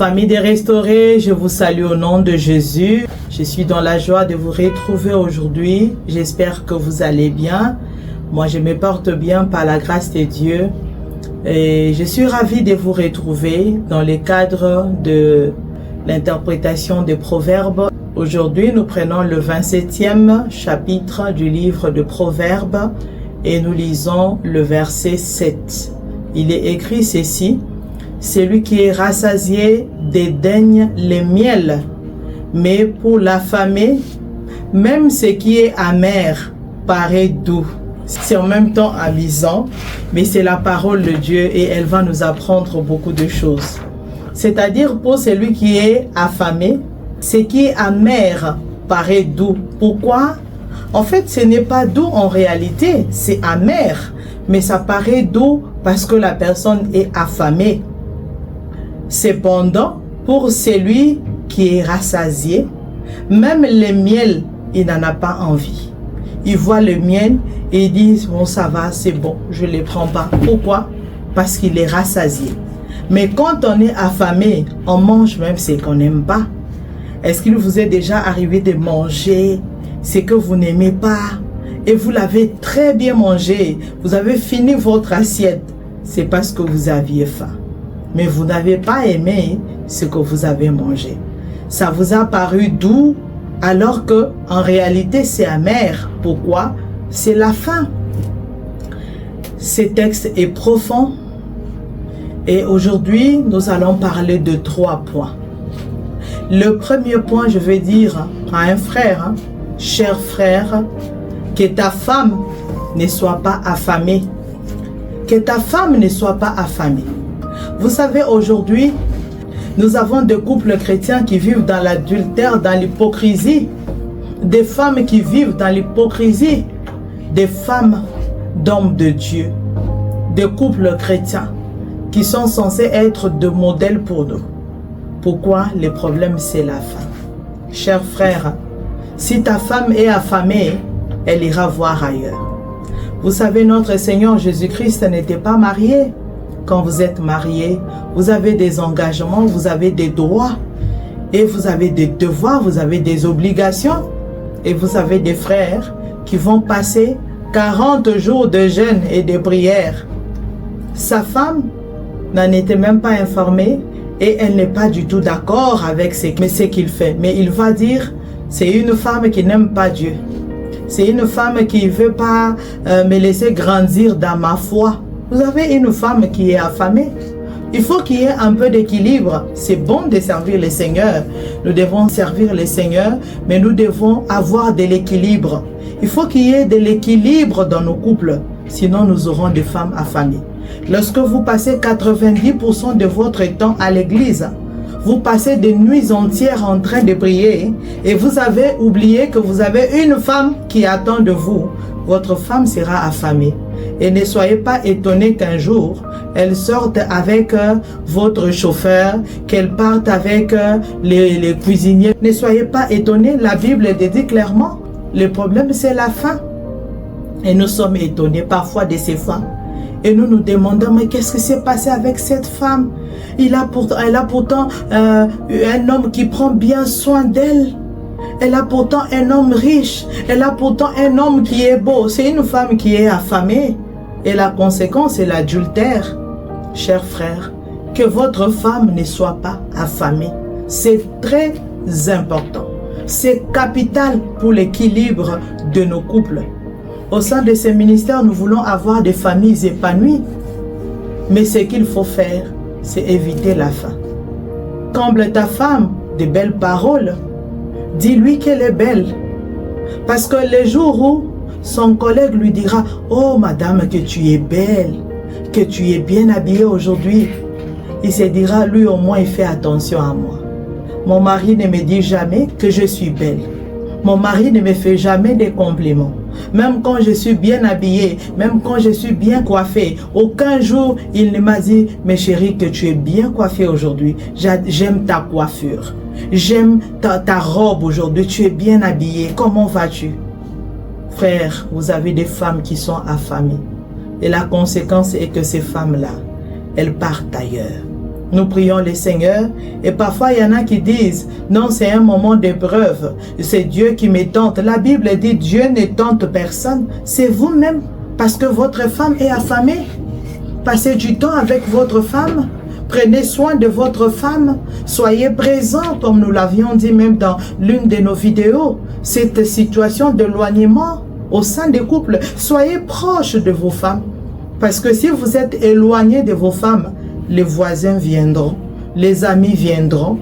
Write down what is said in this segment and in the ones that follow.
Famille des Restaurés, je vous salue au nom de Jésus. Je suis dans la joie de vous retrouver aujourd'hui. J'espère que vous allez bien. Moi, je me porte bien par la grâce de Dieu. Et je suis ravie de vous retrouver dans le cadre de l'interprétation des Proverbes. Aujourd'hui, nous prenons le 27e chapitre du livre de Proverbes et nous lisons le verset 7. Il est écrit ceci: celui qui est rassasié dédaigne le miel, mais pour l'affamé, même ce qui est amer paraît doux. C'est en même temps amusant, mais c'est la parole de Dieu et elle va nous apprendre beaucoup de choses. C'est-à-dire pour celui qui est affamé, ce qui est amer paraît doux. Pourquoi? En fait, ce n'est pas doux en réalité, c'est amer, mais ça paraît doux parce que la personne est affamée. Cependant, pour celui qui est rassasié, même le miel, il n'en a pas envie. Il voit le miel et il dit, bon ça va, c'est bon, je ne le prends pas. Pourquoi? Parce qu'il est rassasié. Mais quand on est affamé, on mange même ce qu'on n'aime pas. Est-ce qu'il vous est déjà arrivé de manger ce que vous n'aimez pas et vous l'avez très bien mangé, vous avez fini votre assiette, c'est parce que vous aviez faim. Mais vous n'avez pas aimé ce que vous avez mangé. Ça vous a paru doux alors que en réalité c'est amer. Pourquoi? C'est la faim. Ce texte est profond et aujourd'hui nous allons parler de 3 points. Le premier point, je vais dire à un frère, cher frère, que ta femme ne soit pas affamée. Que ta femme ne soit pas affamée. Vous savez, aujourd'hui, nous avons des couples chrétiens qui vivent dans l'adultère, dans l'hypocrisie. Des femmes qui vivent dans l'hypocrisie. Des femmes d'hommes de Dieu. Des couples chrétiens qui sont censés être de modèles pour nous. Pourquoi? Le problème, c'est la faim. Cher frère, si ta femme est affamée, elle ira voir ailleurs. Vous savez, notre Seigneur Jésus-Christ n'était pas marié. Quand vous êtes marié, vous avez des engagements, vous avez des droits, et vous avez des devoirs, vous avez des obligations, et vous avez des frères qui vont passer 40 jours de jeûne et de prière. Sa femme n'en était même pas informée, et elle n'est pas du tout d'accord avec ce qu'il fait. Mais il va dire, c'est une femme qui n'aime pas Dieu. C'est une femme qui ne veut pas me laisser grandir dans ma foi. Vous avez une femme qui est affamée. Il faut qu'il y ait un peu d'équilibre. C'est bon de servir le Seigneur. Nous devons servir le Seigneur, mais nous devons avoir de l'équilibre. Il faut qu'il y ait de l'équilibre dans nos couples. Sinon, nous aurons des femmes affamées. Lorsque vous passez 90% de votre temps à l'église, vous passez des nuits entières en train de prier et vous avez oublié que vous avez une femme qui attend de vous. Votre femme sera affamée. Et ne soyez pas étonnés qu'un jour, elle sorte avec votre chauffeur, qu'elle parte avec les cuisiniers. Ne soyez pas étonnés, la Bible dit clairement, le problème c'est la faim. Et nous sommes étonnés parfois de ces femmes. Et nous nous demandons, mais qu'est-ce qui s'est passé avec cette femme? Elle a pourtant un homme qui prend bien soin d'elle. Elle a pourtant un homme riche. Elle a pourtant un homme qui est beau. C'est une femme qui est affamée. Et la conséquence, c'est l'adultère. Chers frères, que votre femme ne soit pas affamée. C'est très important. C'est capital pour l'équilibre de nos couples. Au sein de ces ministères, nous voulons avoir des familles épanouies. Mais ce qu'il faut faire, c'est éviter la faim. Comble ta femme de belles paroles. Dis-lui qu'elle est belle. Parce que le jour où son collègue lui dira, oh madame, que tu es belle, que tu es bien habillée aujourd'hui, il se dira, lui au moins il fait attention à moi. Mon mari ne me dit jamais que je suis belle. Mon mari ne me fait jamais des compliments. Même quand je suis bien habillée, même quand je suis bien coiffée, aucun jour il ne m'a dit, mais chérie, que tu es bien coiffée aujourd'hui. J'aime ta coiffure. J'aime ta robe aujourd'hui. Tu es bien habillée. Comment vas-tu? Frère, vous avez des femmes qui sont affamées. Et la conséquence est que ces femmes-là, elles partent ailleurs. Nous prions le Seigneur et parfois il y en a qui disent non, c'est un moment d'épreuve, c'est Dieu qui me tente. La Bible dit Dieu ne tente personne, c'est vous-même parce que votre femme est affamée. Passez du temps avec votre femme, prenez soin de votre femme, soyez présents comme nous l'avions dit même dans l'une de nos vidéos. Cette situation d'éloignement au sein des couples, soyez proches de vos femmes parce que si vous êtes éloignés de vos femmes, les voisins viendront, les amis viendront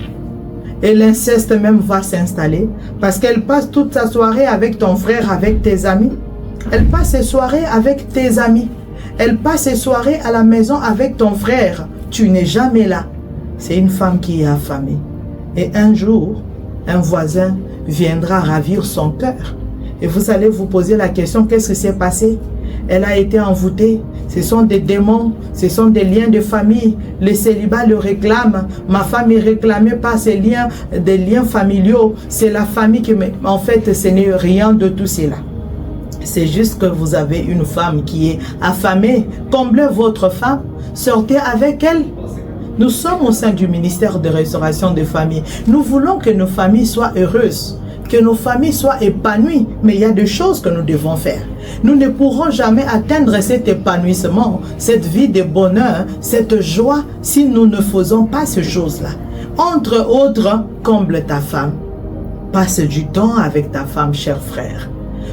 et l'inceste même va s'installer parce qu'elle passe toute sa soirée avec ton frère, avec tes amis. Elle passe ses soirées avec tes amis. Elle passe ses soirées à la maison avec ton frère. Tu n'es jamais là. C'est une femme qui est affamée. Et un jour, un voisin viendra ravir son cœur. Et vous allez vous poser la question, qu'est-ce qui s'est passé? Elle a été envoûtée. Ce sont des démons, ce sont des liens de famille. Le célibat le réclame. Ma femme est réclamée par ces liens, des liens familiaux. C'est la famille qui... En fait, ce n'est rien de tout cela. C'est juste que vous avez une femme qui est affamée. Comblez votre femme. Sortez avec elle. Nous sommes au sein du ministère de restauration des familles. Nous voulons que nos familles soient heureuses, que nos familles soient épanouies. Mais il y a des choses que nous devons faire. Nous ne pourrons jamais atteindre cet épanouissement, cette vie de bonheur, cette joie, si nous ne faisons pas ces choses-là. Entre autres, comble ta femme. Passe du temps avec ta femme, cher frère.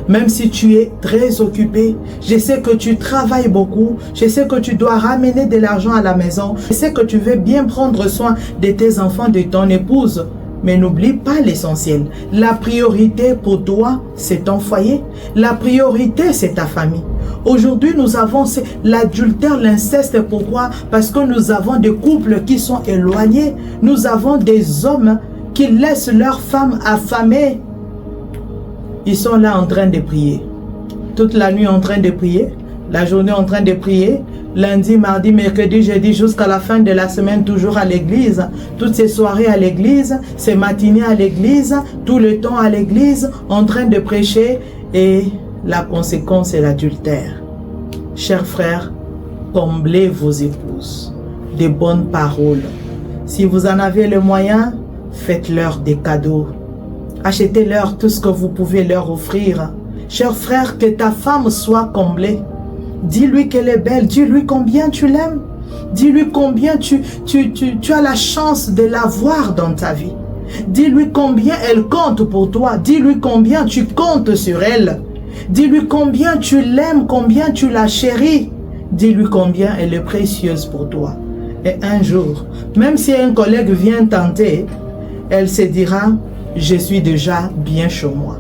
Même si tu es très occupé, je sais que tu travailles beaucoup, je sais que tu dois ramener de l'argent à la maison, je sais que tu veux bien prendre soin de tes enfants, de ton épouse. Mais n'oublie pas l'essentiel. La priorité pour toi, c'est ton foyer. La priorité, c'est ta famille. Aujourd'hui, nous avons l'adultère, l'inceste. Pourquoi? Parce que nous avons des couples qui sont éloignés. Nous avons des hommes qui laissent leurs femmes affamées. Ils sont là en train de prier. Toute la nuit en train de prier. La journée en train de prier. Lundi, mardi, mercredi, jeudi, jusqu'à la fin de la semaine, toujours à l'église. Toutes ces soirées à l'église, ces matinées à l'église, tout le temps à l'église, en train de prêcher. Et la conséquence est l'adultère. Chers frères, comblez vos épouses de bonnes paroles. Si vous en avez le moyen, faites-leur des cadeaux. Achetez-leur tout ce que vous pouvez leur offrir. Cher frère, que ta femme soit comblée. Dis-lui qu'elle est belle. Dis-lui combien tu l'aimes. Dis-lui combien tu as la chance de la voir dans ta vie. Dis-lui combien elle compte pour toi. Dis-lui combien tu comptes sur elle. Dis-lui combien tu l'aimes, combien tu la chéris. Dis-lui combien elle est précieuse pour toi. Et un jour, même si un collègue vient tenter, elle se dira... Je suis déjà bien chez moi.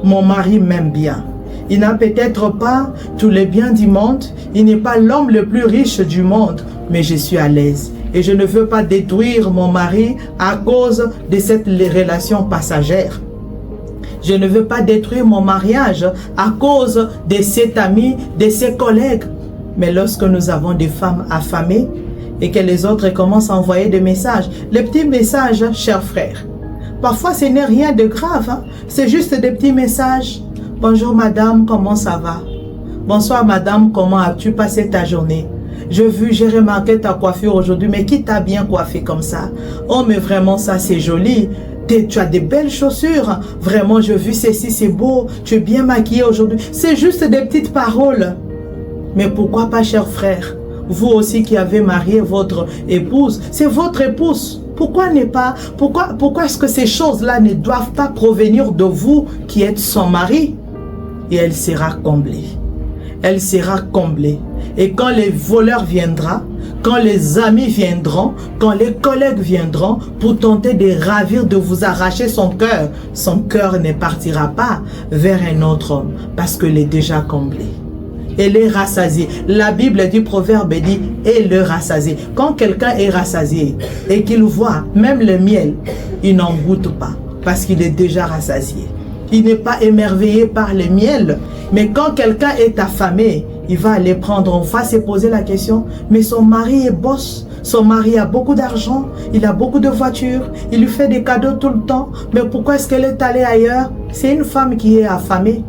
Mon mari m'aime bien. Il n'a peut-être pas tous les biens du monde. Il n'est pas l'homme le plus riche du monde. Mais je suis à l'aise. Et je ne veux pas détruire mon mari à cause de cette relation passagère. Je ne veux pas détruire mon mariage à cause de cet ami, de ses collègues. Mais lorsque nous avons des femmes affamées et que les autres commencent à envoyer des messages, les petits messages, chers frères, parfois, ce n'est rien de grave. Hein? C'est juste des petits messages. Bonjour madame, comment ça va? Bonsoir madame, comment as-tu passé ta journée? J'ai remarqué ta coiffure aujourd'hui, mais qui t'a bien coiffé comme ça? Oh, mais vraiment, ça c'est joli. Tu as des belles chaussures. Vraiment, j'ai vu ceci, c'est beau. Tu es bien maquillée aujourd'hui. C'est juste des petites paroles. Mais pourquoi pas, cher frère? Vous aussi qui avez marié votre épouse, c'est votre épouse. Pourquoi est-ce que ces choses-là ne doivent pas provenir de vous qui êtes son mari? Et elle sera comblée. Elle sera comblée. Et quand les voleurs viendront, quand les amis viendront, quand les collègues viendront pour tenter de ravir, de vous arracher son cœur ne partira pas vers un autre homme parce qu'elle est déjà comblée. Elle est rassasiée. La Bible dit, Proverbe dit, elle est rassasiée. Quand quelqu'un est rassasié et qu'il voit même le miel, il n'en goûte pas parce qu'il est déjà rassasié. Il n'est pas émerveillé par le miel. Mais quand quelqu'un est affamé, il va aller prendre, on va se poser la question, mais son mari est boss, son mari a beaucoup d'argent, il a beaucoup de voitures, il lui fait des cadeaux tout le temps, mais pourquoi est-ce qu'elle est allée ailleurs? C'est une femme qui est affamée.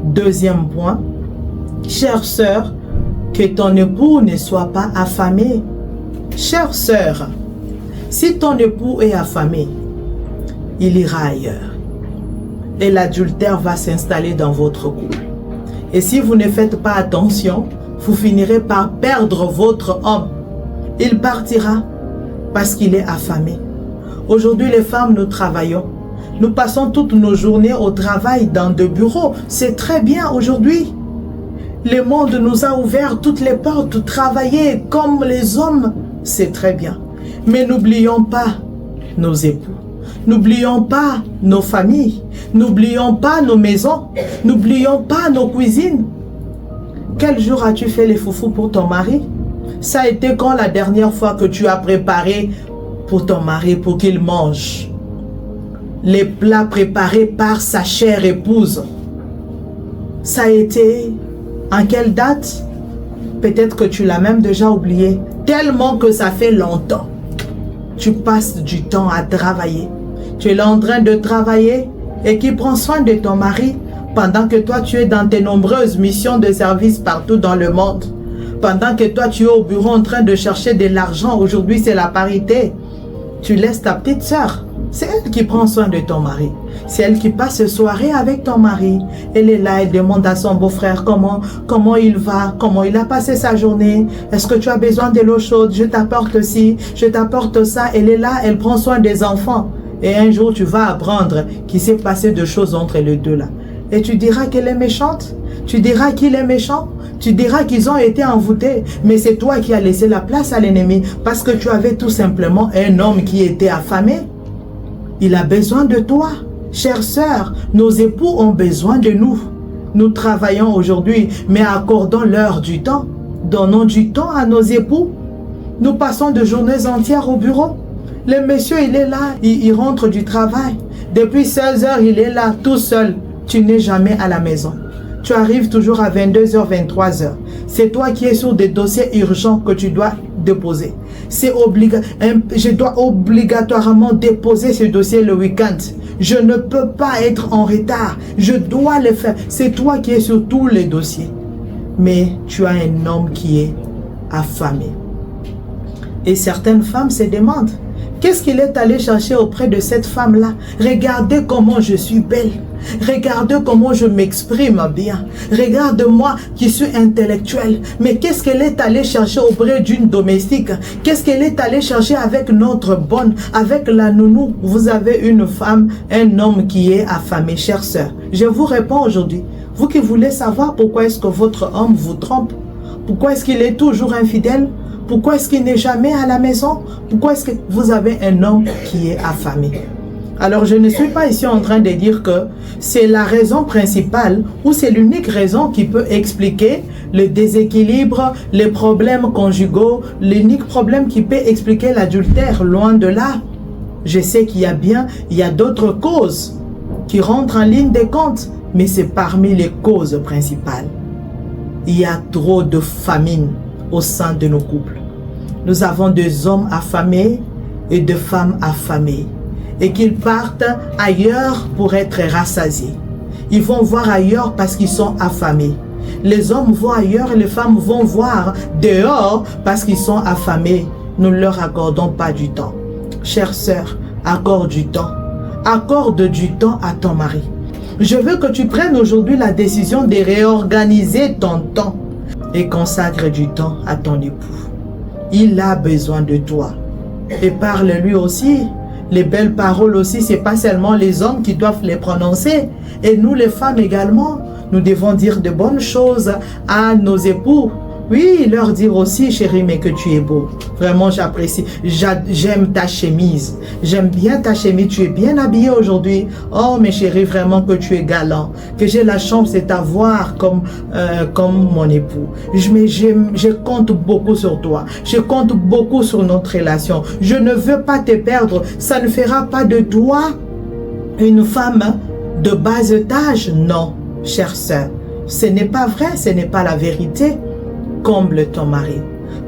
Deuxième point, chère sœur, que ton époux ne soit pas affamé. Chère sœur, si ton époux est affamé, il ira ailleurs. Et l'adultère va s'installer dans votre couple. Et si vous ne faites pas attention, vous finirez par perdre votre homme. Il partira parce qu'il est affamé. Aujourd'hui, les femmes, nous travaillons. Nous passons toutes nos journées au travail dans des bureaux. C'est très bien aujourd'hui. Le monde nous a ouvert toutes les portes. Travailler comme les hommes, c'est très bien. Mais n'oublions pas nos époux. N'oublions pas nos familles. N'oublions pas nos maisons. N'oublions pas nos cuisines. Quel jour as-tu fait les foufous pour ton mari? Ça a été quand la dernière fois que tu as préparé pour ton mari pour qu'il mange les plats préparés par sa chère épouse? Ça a été en quelle date? Peut-être que tu l'as même déjà oublié. Tellement que ça fait longtemps. Tu passes du temps à travailler. Tu es là en train de travailler et qui prend soin de ton mari pendant que toi tu es dans tes nombreuses missions de service partout dans le monde. Pendant que toi tu es au bureau en train de chercher de l'argent. Aujourd'hui c'est la parité. Tu laisses ta petite soeur. C'est elle qui prend soin de ton mari. C'est elle qui passe soirée avec ton mari. Elle est là, elle demande à son beau-frère comment il va, comment il a passé sa journée. Est-ce que tu as besoin de l'eau chaude? Je t'apporte ci, je t'apporte ça. Elle est là, elle prend soin des enfants. Et un jour, tu vas apprendre qu'il s'est passé de choses entre les deux là. Et tu diras qu'elle est méchante. Tu diras qu'il est méchant. Tu diras qu'ils ont été envoûtés. Mais c'est toi qui as laissé la place à l'ennemi. Parce que tu avais tout simplement un homme qui était affamé. Il a besoin de toi. Chère sœur, nos époux ont besoin de nous. Nous travaillons aujourd'hui, mais accordons-leur du temps. Donnons du temps à nos époux. Nous passons de journées entières au bureau. Le monsieur, il est là, il rentre du travail. Depuis 16 heures, il est là, tout seul. Tu n'es jamais à la maison. Tu arrives toujours à 22h, 23h. C'est toi qui es sur des dossiers urgents que tu dois déposer. Je dois obligatoirement déposer ce dossier le week-end. Je ne peux pas être en retard. Je dois le faire. C'est toi qui es sur tous les dossiers. Mais tu as un homme qui est affamé. Et certaines femmes se demandent, qu'est-ce qu'il est allé chercher auprès de cette femme-là? Regardez comment je suis belle. Regardez comment je m'exprime bien. Regarde-moi qui suis intellectuelle. Mais qu'est-ce qu'elle est allée chercher auprès d'une domestique? Qu'est-ce qu'elle est allée chercher avec notre bonne, avec la nounou? Vous avez une femme, un homme qui est affamé, chère sœur. Je vous réponds aujourd'hui. Vous qui voulez savoir pourquoi est-ce que votre homme vous trompe? Pourquoi est-ce qu'il est toujours infidèle? Pourquoi est-ce qu'il n'est jamais à la maison? Pourquoi est-ce que vous avez un homme qui est affamé? Alors, je ne suis pas ici en train de dire que c'est la raison principale ou c'est l'unique raison qui peut expliquer le déséquilibre, les problèmes conjugaux, l'unique problème qui peut expliquer l'adultère, loin de là. Je sais qu'il y a d'autres causes qui rentrent en ligne de compte, mais c'est parmi les causes principales. Il y a trop de famine au sein de nos couples. Nous avons des hommes affamés et des femmes affamées. Et qu'ils partent ailleurs pour être rassasiés. Ils vont voir ailleurs parce qu'ils sont affamés. Les hommes vont ailleurs et les femmes vont voir dehors parce qu'ils sont affamés. Nous ne leur accordons pas du temps. Chère sœur, accorde du temps. Accorde du temps à ton mari. Je veux que tu prennes aujourd'hui la décision de réorganiser ton temps et consacre du temps à ton époux. Il a besoin de toi. Et parle-lui aussi. Les belles paroles aussi, ce n'est pas seulement les hommes qui doivent les prononcer. Et nous, les femmes également, nous devons dire de bonnes choses à nos époux. Oui, leur dire aussi, chérie, mais que tu es beau. Vraiment, j'apprécie. J'aime ta chemise. J'aime bien ta chemise. Tu es bien habillée aujourd'hui. Oh, mes chéris, vraiment que tu es galant. Que j'ai la chance de t'avoir comme mon époux. Je compte beaucoup sur toi. Je compte beaucoup sur notre relation. Je ne veux pas te perdre. Ça ne fera pas de toi une femme de bas étage. Non, chère sœur. Ce n'est pas vrai. Ce n'est pas la vérité. Comble ton mari.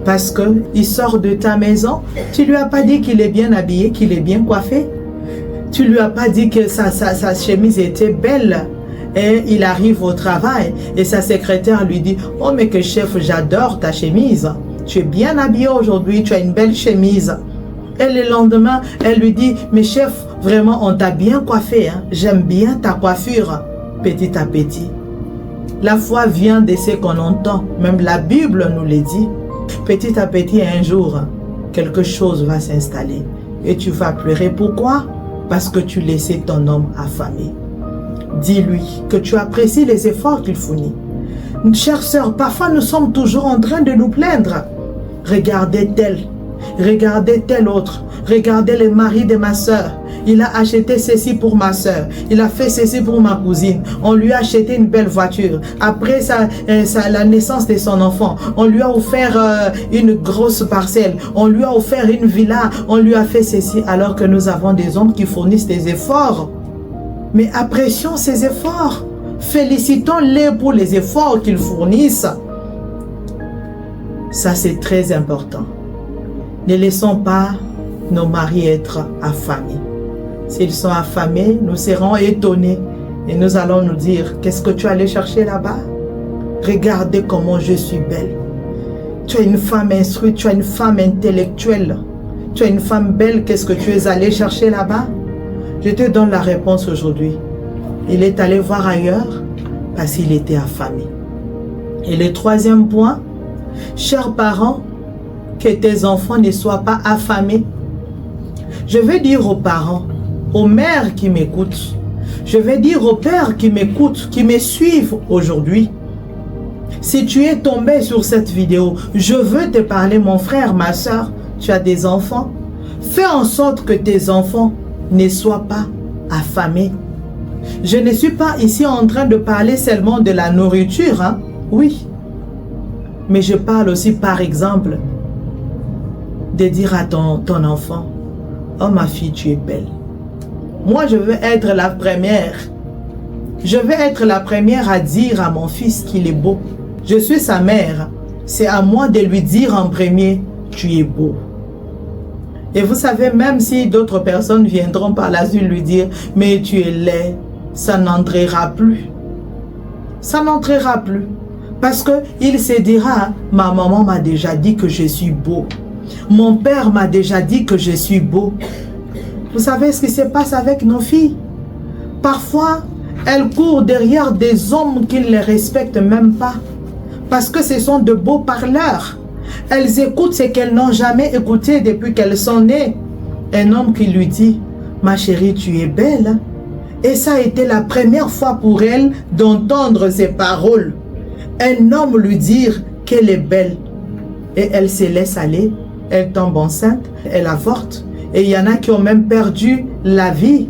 Parce qu'il sort de ta maison, tu lui as pas dit qu'il est bien habillé, qu'il est bien coiffé. Tu lui as pas dit que sa chemise était belle. Et il arrive au travail et sa secrétaire lui dit « Oh mais que chef, j'adore ta chemise. tu es bien habillé aujourd'hui, tu as une belle chemise. Et le lendemain, elle lui dit, mais chef, vraiment, on t'a bien coiffé, hein? J'aime bien ta coiffure. Petit à petit, la foi vient de ce qu'on entend. Même la Bible nous le dit. Petit à petit, un jour, quelque chose va s'installer. Et tu vas pleurer. Pourquoi? Parce que tu laissais ton homme affamé. Dis-lui que tu apprécies les efforts qu'il fournit. Chère sœur, parfois nous sommes toujours en train de nous plaindre. Regardez tel autre. Regardez le mari de ma sœur. Il a acheté ceci pour ma sœur. Il a fait ceci pour ma cousine. On lui a acheté une belle voiture. Après la naissance de son enfant, on lui a offert une grosse parcelle. On lui a offert une villa. On lui a fait ceci alors que nous avons des hommes qui fournissent des efforts. Mais apprécions ces efforts. Félicitons-les pour les efforts qu'ils fournissent. Ça, c'est très important. Ne laissons pas nos maris être affamés. S'ils sont affamés, nous serons étonnés et nous allons nous dire, qu'est-ce que tu allais chercher là-bas? Regardez comment je suis belle. Tu es une femme instruite, tu es une femme intellectuelle. Tu es une femme belle, qu'est-ce que tu es allé chercher là-bas? Je te donne la réponse aujourd'hui. Il est allé voir ailleurs parce qu'il était affamé. Et le troisième point, chers parents, que tes enfants ne soient pas affamés. Je veux dire aux parents, aux mères qui m'écoutent, je veux dire aux pères qui m'écoutent, qui me suivent aujourd'hui. Si tu es tombé sur cette vidéo, je veux te parler, mon frère, ma soeur, tu as des enfants. Fais en sorte que tes enfants ne soient pas affamés. Je ne suis pas ici en train de parler seulement de la nourriture, hein? Oui. Mais je parle aussi, par exemple, de dire à ton enfant, oh ma fille, tu es belle. Moi, je veux être la première. Je veux être la première à dire à mon fils qu'il est beau. Je suis sa mère. C'est à moi de lui dire en premier, tu es beau. Et vous savez, même si d'autres personnes viendront par la suite lui dire, mais tu es laid, ça n'entrera plus. Ça n'entrera plus. Parce qu'il se dira, ma maman m'a déjà dit que je suis beau. Mon père m'a déjà dit que je suis beau. Vous savez ce qui se passe avec nos filles? Parfois, elles courent derrière des hommes qui ne les respectent même pas. Parce que ce sont de beaux parleurs. Elles écoutent ce qu'elles n'ont jamais écouté depuis qu'elles sont nées. Un homme qui lui dit, ma chérie, tu es belle. Et ça a été la première fois pour elle d'entendre ces paroles. Un homme lui dire qu'elle est belle. Et elle se laisse aller. Elle tombe enceinte. Elle avorte. Et il y en a qui ont même perdu la vie.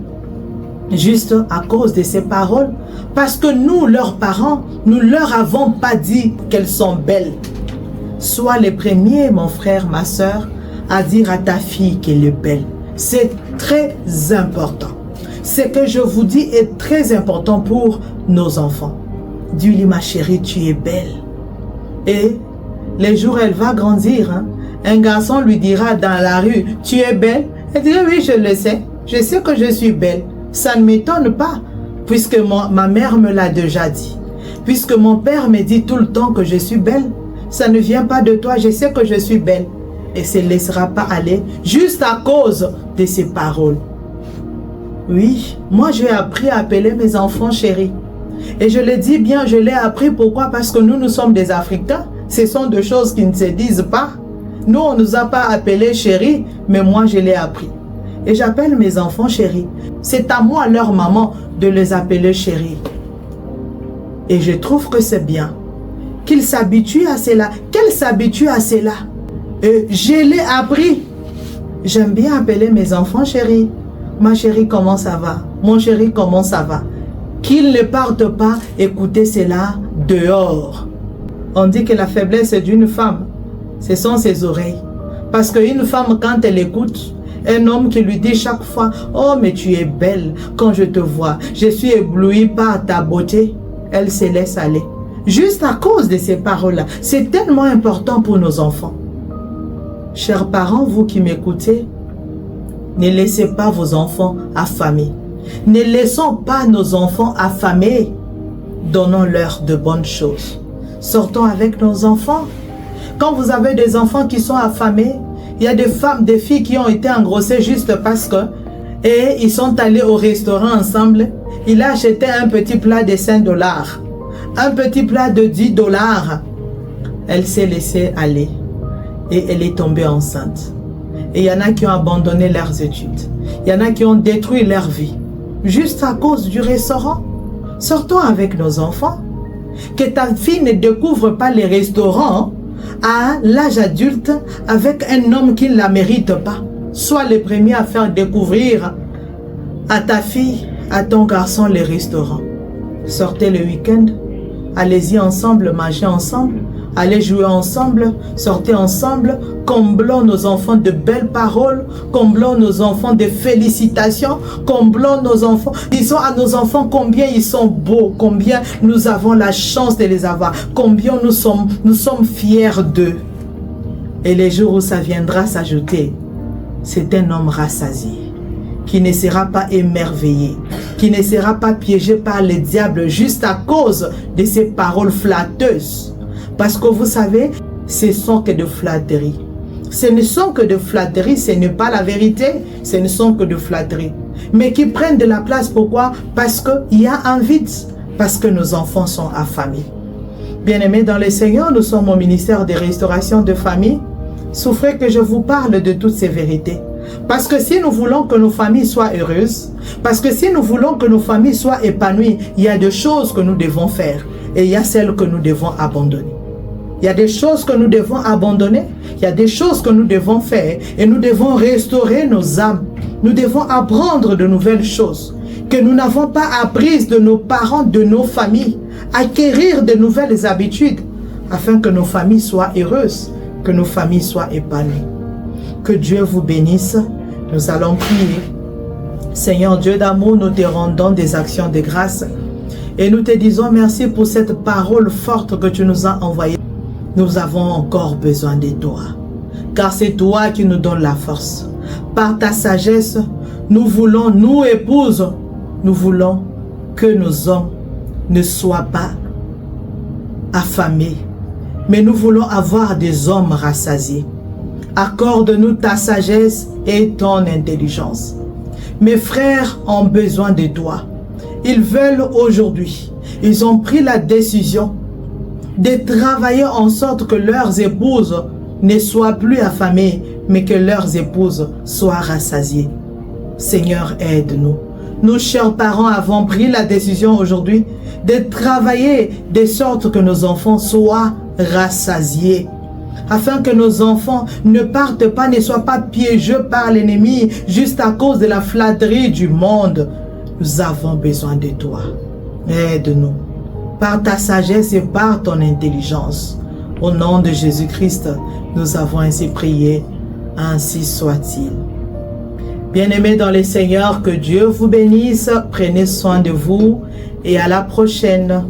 Juste à cause de ces paroles. Parce que nous, leurs parents, nous leur avons pas dit qu'elles sont belles. Sois le premier, mon frère, ma soeur, à dire à ta fille qu'elle est belle. C'est très important. Ce que je vous dis est très important pour nos enfants. Dis-lui, ma chérie, tu es belle. Et les jours où elle va grandir, hein, un garçon lui dira dans la rue, tu es belle. Elle dira, oui, je le sais. Je sais que je suis belle. Ça ne m'étonne pas, puisque ma mère me l'a déjà dit. Puisque mon père me dit tout le temps que je suis belle. Ça ne vient pas de toi, je sais que je suis belle. Et ne se laissera pas aller juste à cause de ces paroles. Oui, moi j'ai appris à appeler mes enfants chéris. Et je le dis bien, je l'ai appris. Pourquoi? Parce que nous sommes des Africains. Ce sont des choses qui ne se disent pas. Nous, on ne nous a pas appelés chéris, mais moi je l'ai appris. Et j'appelle mes enfants chéris. C'est à moi, leur maman, de les appeler chéris. Et je trouve que c'est bien. Qu'ils s'habituent à cela. Qu'elles s'habituent à cela. Et je l'ai appris. J'aime bien appeler mes enfants chéris. Ma chérie, comment ça va? Mon chéri, comment ça va? Qu'ils ne partent pas écouter cela dehors. On dit que la faiblesse d'une femme, ce sont ses oreilles. Parce qu'une femme, quand elle écoute, un homme qui lui dit chaque fois, oh mais tu es belle quand je te vois, je suis éblouie par ta beauté, elle se laisse aller. Juste à cause de ces paroles-là. C'est tellement important pour nos enfants. Chers parents, vous qui m'écoutez, ne laissez pas vos enfants affamés. Ne laissons pas nos enfants affamés. Donnons-leur de bonnes choses. Sortons avec nos enfants. Quand vous avez des enfants qui sont affamés, il y a des femmes, des filles qui ont été engrossées juste parce que, et ils sont allés au restaurant ensemble. Il a acheté un petit plat de 5 $, un petit plat de 10 $. Elle s'est laissée aller et elle est tombée enceinte. Et il y en a qui ont abandonné leurs études. Il y en a qui ont détruit leur vie juste à cause du restaurant. Sortons avec nos enfants. Que ta fille ne découvre pas les restaurants à l'âge adulte avec un homme qui ne la mérite pas. Sois le premier à faire découvrir à ta fille, à ton garçon les restaurants. Sortez le week-end, allez-y ensemble, mangez ensemble, allez jouer ensemble, sortez ensemble, comblons nos enfants de belles paroles, comblons nos enfants de félicitations, comblons nos enfants, disons à nos enfants combien ils sont beaux, combien nous avons la chance de les avoir, combien nous sommes fiers d'eux. Et les jours où ça viendra s'ajouter, c'est un homme rassasié, qui ne sera pas émerveillé, qui ne sera pas piégé par le diable juste à cause de ces paroles flatteuses. Parce que vous savez, ce sont que de flatteries. Ce ne sont que de flatteries, ce n'est pas la vérité, ce ne sont que de flatteries. Mais qui prennent de la place, pourquoi? Parce qu'il y a un vide, parce que nos enfants sont affamés. Bien-aimés dans le Seigneur, nous sommes au ministère de restauration de famille. Souffrez que je vous parle de toutes ces vérités. Parce que si nous voulons que nos familles soient heureuses, parce que si nous voulons que nos familles soient épanouies, il y a des choses que nous devons faire et il y a celles que nous devons abandonner. Il y a des choses que nous devons abandonner, il y a des choses que nous devons faire et nous devons restaurer nos âmes. Nous devons apprendre de nouvelles choses que nous n'avons pas apprises de nos parents, de nos familles, acquérir de nouvelles habitudes afin que nos familles soient heureuses, que nos familles soient épanouies. Que Dieu vous bénisse. Nous allons prier. Seigneur Dieu d'amour, nous te rendons des actions de grâce et nous te disons merci pour cette parole forte que tu nous as envoyée. Nous avons encore besoin de toi, car c'est toi qui nous donnes la force. Par ta sagesse, nous voulons, nous épouses, nous voulons que nos hommes ne soient pas affamés, mais nous voulons avoir des hommes rassasiés. Accorde-nous ta sagesse et ton intelligence. Mes frères ont besoin de toi. Ils veulent aujourd'hui, ils ont pris la décision de travailler en sorte que leurs épouses ne soient plus affamées, mais que leurs épouses soient rassasiées. Seigneur, aide-nous. Nous, chers parents, avons pris la décision aujourd'hui de travailler de sorte que nos enfants soient rassasiés, afin que nos enfants ne partent pas, ne soient pas piégés par l'ennemi juste à cause de la flatterie du monde. Nous avons besoin de toi. Aide-nous par ta sagesse et par ton intelligence. Au nom de Jésus-Christ, nous avons ainsi prié. Ainsi soit-il. Bien-aimés dans le Seigneur, que Dieu vous bénisse. Prenez soin de vous et à la prochaine.